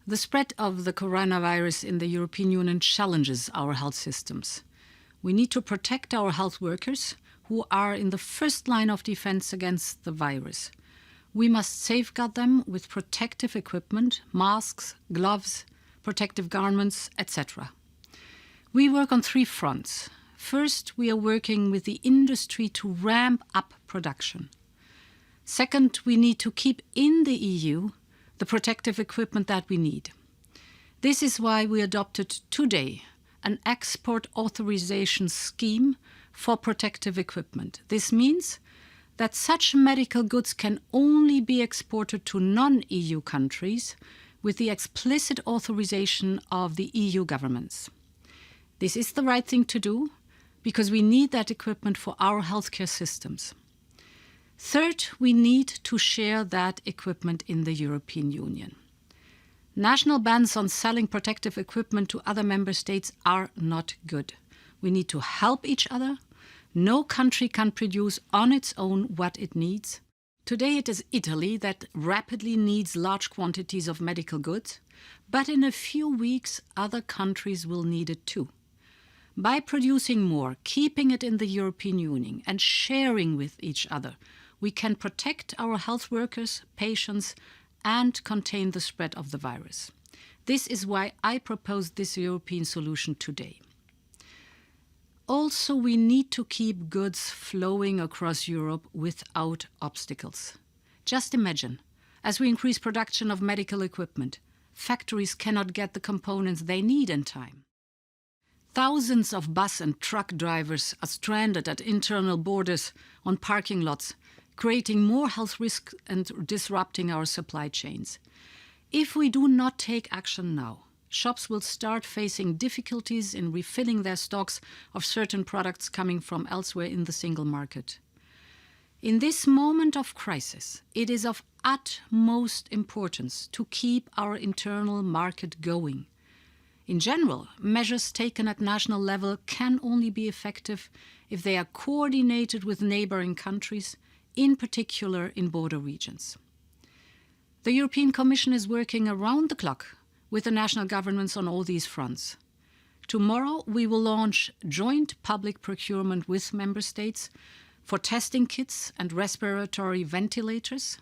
The spread of the coronavirus in the European Union challenges our health systems. We need to protect our health workers who are in the first line of defense against the virus. We must safeguard them with protective equipment, masks, gloves, protective garments, etc. We work on 3 fronts. First, we are working with the industry to ramp up production. Second, we need to keep in the EU the protective equipment that we need. This is why we adopted today an export authorization scheme for protective equipment. This means that such medical goods can only be exported to non-EU countries with the explicit authorization of the EU governments. This is the right thing to do because we need that equipment for our healthcare systems. Third, we need to share that equipment in the European Union. National bans on selling protective equipment to other member states are not good. We need to help each other. No country can produce on its own what it needs. Today it is Italy that rapidly needs large quantities of medical goods, but in a few weeks other countries will need it too. By producing more, keeping it in the European Union and sharing with each other, we can protect our health workers, patients, and contain the spread of the virus. This is why I propose this European solution today. Also, we need to keep goods flowing across Europe without obstacles. Just imagine, as we increase production of medical equipment, factories cannot get the components they need in time. Thousands of bus and truck drivers are stranded at internal borders on parking lots, creating more health risks and disrupting our supply chains. If we do not take action now, shops will start facing difficulties in refilling their stocks of certain products coming from elsewhere in the single market. In this moment of crisis, it is of utmost importance to keep our internal market going. In general, measures taken at national level can only be effective if they are coordinated with neighboring countries, in particular in border regions. The European Commission is working around the clock with the national governments on all these fronts. Tomorrow we will launch joint public procurement with member states for testing kits and respiratory ventilators.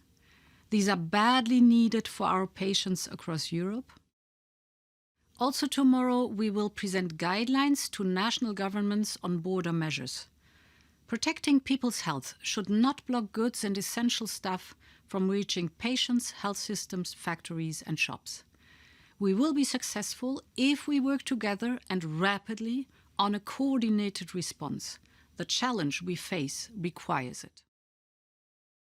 These are badly needed for our patients across Europe. Also tomorrow we will present guidelines to national governments on border measures. Protecting people's health should not block goods and essential stuff from reaching patients, health systems, factories and shops. We will be successful if we work together and rapidly on a coordinated response. The challenge we face requires it.